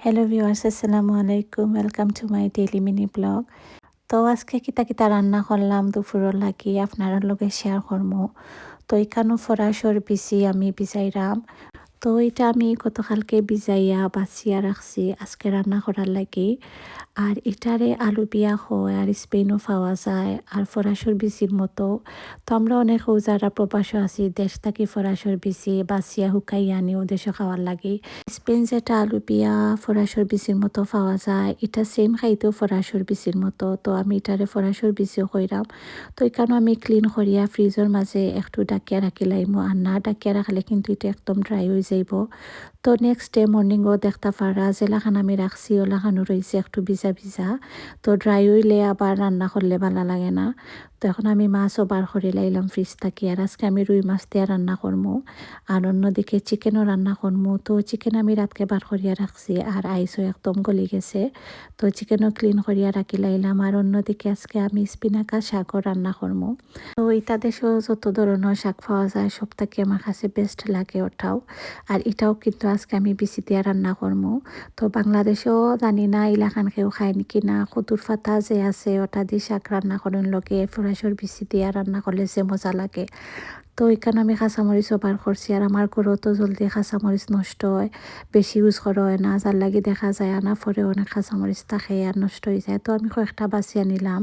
Hello viewers, আসসালামু আলাইকুম। Welcome to my daily mini blog. তো আজকে কিতা কিতা রান্না করলাম দুপুরের লাগি আপনার লগে শেয়ার করবো। তো এখানেও ফরাসর বিচি আমি ভিজাইরাম। তো এটা আমি গতকালকে ভিজাইয়া বাছিয়া রাখছি আজকে রান্না করার লাগি। আর এটারে আলু বিয়া হয় আর স্পেনও পাওয়া যায় আর ফরাসর বিচির মতো। তো আমরা অনেক যারা প্রবাসী আছি দেশ থাকি ফরাসর বিচি বাছিয়া শুকাইয়া আনিও দেশে খাওয়ার লাগি। স্পেন যেটা আলু বিয়া ফরাসর বিচির মতো পাওয়া যায় এটা সেম খাইতেও ফরাসর বিচির মতো। তো আমি এটারে ফরাসর বিচিও কইরাম। তো এখানেও আমি ক্লিন করিয়া ফ্রিজের মাঝে একটু ডাকিয়া রাখি লাইমো আর না ডাকিয়া রাখলে কিন্তু এটা একদম ড্রাই হয়ে যাইব। তো নেক্সট ডে মর্নিংও দেখতে পারা যেলাখান আমি রাখছি ওলাখানো রয়েছে একটু ভিজা ভিজা। তো ড্রাই হইলে আবার রান্না করলে ভালো লাগে না। তো এখন আমি মাছও বার করে লাইলাম ফ্রিজ থাকি আর আজকে আমি রুই মাছ দিয়ে রান্না করবো। আর অন্যদিকে চিকেনও রান্না করবো। তো চিকেন আমি রাতকে বার করিয়া রাখছি আর আইসও একদম গলি গেছে। তো চিকেনও ক্লিন করিয়া রাখি লাইলাম আর অন্যদিকে আজকে আমি স্পিনাকা শাকও রান্না করবো। তো এটা দেশেও যত ধরনের শাক পাওয়া যায় সব থেকে আমার কাছে বেস্ট লাগে ওটাও। আর এটাও কিন্তু আজকে আমি বিচি দিয়া রান্না করবো। তো বাংলাদেশেও জানি না ইলাখান কেউ খায় নাকি না কদুর পাতা যে আছে ওটা দিয়ে শাক রান্না করেন লগে ফরাসর বিচি দিয়া রান্না করলে যে মজা লাগে। তো এখানে আমি কাঁচামরিচও বার করছি আর আমার ঘরেও তো জলদি কাঁচামরিচ নষ্ট হয়, বেশি ইউজ করা হয় না যার লাগে দেখা যায় আনা পরে অনেক কাঁচামরিচ থাকে আর নষ্ট হয়ে যায়। তো আমি কয়েকটা বাছিয়া নিলাম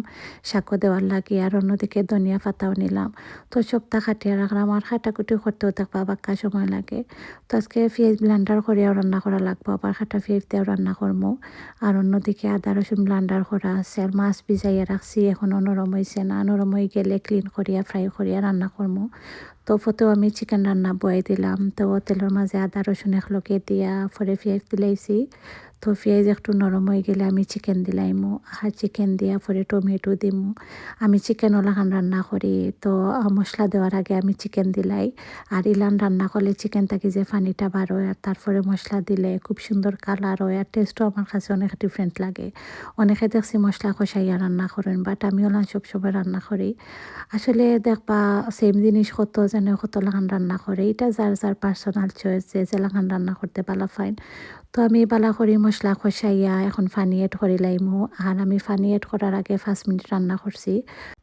শাকও দেওয়ার লাগে আর অন্যদিকে ধনিয়া পাতাও নিলাম। তো সবটা কাটিয়ে রাখলাম আর কাটাকুটি করতেও দেখবা বাক্কা সময় লাগে। তো আজকে পেঁয়াজ ব্লেন্ডার করিয়াও রান্না করা লাগবো আবার কাটা পেঁয়াজ দিয়েও রান্না করবো। আর অন্যদিকে আদা রসুন ব্লেন্ডার করা আছে আর মাছ ভিজাইয়া রাখছি এখনও নরম হয়েছে না, নরম হয়ে গেলে ক্লিন করিয়া ফ্রাই করিয়া রান্না করবো। তো ফতেও আমি চিকেন রান্না বয়াই দিলাম। তো তেলের মাঝে আদা রসুন একলগে দিয়া পরে পেঁয়াজ দিলাইছি। তো পেঁয়াজ একটু নরম হয়ে গেলে আমি চিকেন দিলাইমু আর চিকেন দিয়া পরে টমেটো দিমু। আমি চিকেন ওলাখান রান্না করি। তো মশলা দেওয়ার আগে আমি চিকেন দিলাই আর ইলান রান্না করলে চিকেন থাকি যে পানিটা বার হয় আর তারপরে মশলা দিলে খুব সুন্দর কালার হয় আর টেস্টও আমার কাছে অনেক ডিফারেন্ট লাগে। অনেকে দেখছি মশলা কষাইয়া রান্না করেন বাট আমি ওলান সবসময় রান্না করি। আসলে দেখবা সেম জিনিস কত যেন কত লাগান রান্না করে এটা যার যার পার্সোনাল চয়েস যে যে লাগান রান্না করতে পালা ফাইন। তো আমি বালা করি মশলা কষাইয়া এখন পানি এড করি লাইমু আর আমি পানি এড করার আগে 5 মিনিট রান্না করছি।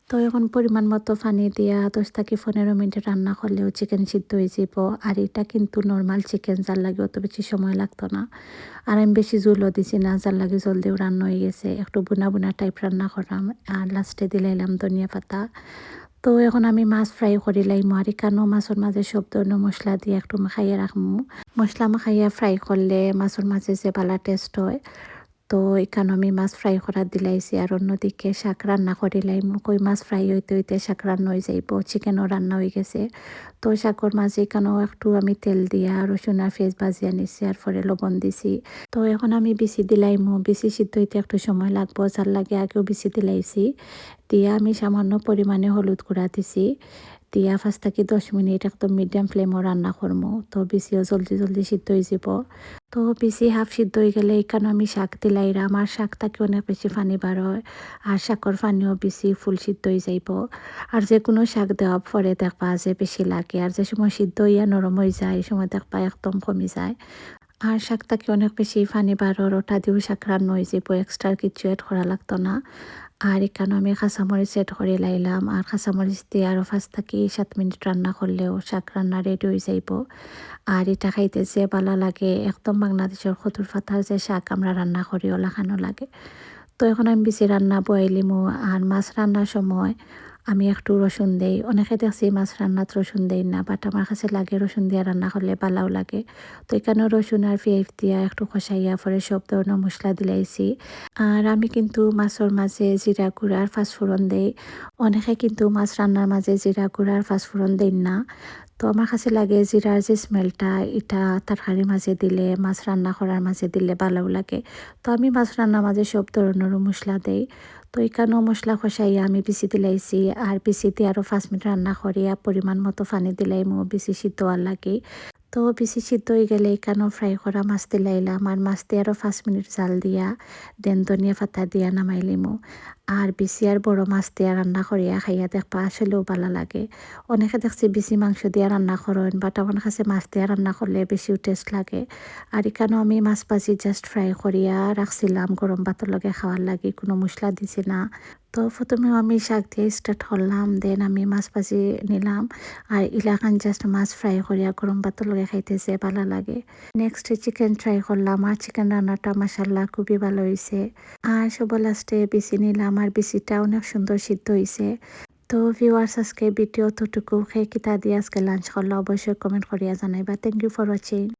তো এখন পরিমাণ মতো পানি দিয়া 10 থেকে 15 মিনিট রান্না করলেও চিকেন সিদ্ধ হয়ে যাব। আর এটা কিন্তু নর্মাল চিকেন যার লাগে অত বেশি সময় লাগতো না। আর আমি বেশি ঝোলও দিছি না যার লাগে জলদিও রান্না হয়ে গেছে একটু বুনা বুনা টাইপ রান্না করলাম আর লাস্টে দিলাইলাম ধনিয়া পাতা। তো এখন আমি মাছ ফ্রাই করি লাইমু আর এখানেও মাছের মাঝে সব ধরনের মশলা দিয়ে একটু মাখাইয়া রাখবো। মশলা মাখাইয়া ফ্রাই করলে মাছের মাঝে যে ভালো টেস্ট হয়। তো এখানে আমি মাছ ফ্রাই করা দিলাইছি আর অন্যদিকে শাক রান্না করি লাইমু কই মাছ ফ্রাই হইতে হইতে শাক রান্না হয়ে যাইব চিকেনও রান্না হয়ে গেছে। তো শাকর মাঝে এখানেও একটু আমি তেল দিয়া রসুন আর পেঁয়াজ ভাজিয়া নিছি আর পরে লবণ দিছি। তো এখন আমি বিচি দিলাইমু বিচি সিদ্ধ হইতে একটু সময় লাগবো যার লাগে আগেও বিচি দিলাইছি। দিয়া আমি সামান্য পরিমাণে হলুদ গুঁড়া দিছি। দিয়া 5 থেকে 10 মিনিট একদম মিডিয়াম ফ্লেমও রান্না করবো। তো বিচিও জলদি জলদি সিদ্ধ হয়ে যাব। তো বিচি হাফ সিদ্ধ হয়ে গেলে এখানে আমি শাক দিলাইরাম আর শাক থেকে অনেক বেশি পানি বার হয় আর শাকর পানিও বেশি ফুল সিদ্ধ হয়ে যাইব। আর যে কোনো শাক দেওয়ার পরে দেখবা যে বেশি লাগে আর যে সময় সিদ্ধ হইয়া নরম হয়ে যায় এই সময় দেখবা একদম কমে যায়। আর শাকটাকে অনেক বেশি পানি বার হয় ওটা দিয়েও শাক রান্না হয়ে যাব এক্সট্রা কিছু এড করা লাগতো না। আর এখানে আমি কাঁচামরিচ এড করে লাইলাম আর কাঁচামরিচ দিয়ে আরও 5 থেকে 7 মিনিট রান্না করলেও শাক রান্না রেডি হয়ে যাইব। আর এটা খাইতে যে ভালো লাগে একদম বাংলাদেশের কদুর পাতার যে শাক আমরা রান্না করি ওলা খানো লাগে। তো এখন আমি বেশি রান্না বয়ালিমু আর মাছ রান্নার সময় আমি একটু রসুন দেই অনেকে দেখছি মাছ রান্নাত রসুন দেই না বাট আমার কাছে লাগে রসুন দিয়া রান্না করলে ভালোও লাগে। তো এখানেও রসুন আর পেঁয়াজ দিয়া একটু কষাইয়া পরে সব ধরনের মশলা দিলাইছি। আর আমি কিন্তু মাছের মাঝে জিরা গুঁড়া আর পাঁচফোড়ন দেই। অনেকে কিন্তু মাছ রান্নার মাঝে জিরা গুঁড়া আর পাঁচফোড়ন দেন না। তো আমার কাছে লাগে জিরার যে স্মেলটা এটা তরকারির মাঝে দিলে মাছ রান্না করার মাঝে দিলে ভালোও লাগে। তো আমি মাছ রান্নার মাঝে সব ধরনের মশলা দেই। তো এখানেও মশলা কষাইয়া আমি বিচি দিলাইছি আর বিচিতে আরও 5 মিনিট রান্না করিয়া পরিমাণ মতো পানি দিলাইমু বিচি সিদ্ধ হওয়ার লাগে। তো বেশি সিদ্ধ হয়ে গেলে এখানেও ফ্রাই করা মাছ দিলাইলাম আর মাছ দিয়ে আরও 5 মিনিট জাল দিয়া দেন ধনিয়া পাতা দিয়া নামাইলিমু। আর বেশি আর বড় মাছ দিয়া রান্না করিয়া খাইয়া দেখবা আসলেও ভালো লাগে। অনেকে দেখছি বেশি মাংস দিয়া রান্না করেন, বাট আমার কাছে মাছ দিয়া রান্না করলে বেশিও টেস্ট লাগে। আর এখানেও আমি মাছ ভাজি জাস্ট ফ্রাই করিয়া রাখছিলাম গরম ভাতের লগে খাওয়ার লাগে, কোনো মশলা দিছি না। তো প্রথমেও আমি শাক দিয়ে স্টার্ট করলাম, দেন আমি মাছ ভাজি নিলাম। আর ইলাকান জাস্ট মাছ ফ্রাই করিয়া গরম ভাতের লগে খাইতেছে ভালো লাগে। নেক্সট চিকেন ট্রাই করলাম, আর চিকেন রান্নাটা মাশাল্লাহ খুবই ভালো হয়েছে। আর সবার লাস্টে বিচি নিলাম, আর বিচিটা অনেক সুন্দর সিদ্ধ হয়েছে। তো ভিউয়ার্স, আজকে ভিডিও ততটুকু, খেয়ে কিতা দিয়ে আজকে লাঞ্চ করলো অবশ্যই কমেন্ট করিয়া জানাইবা। Thank you for watching.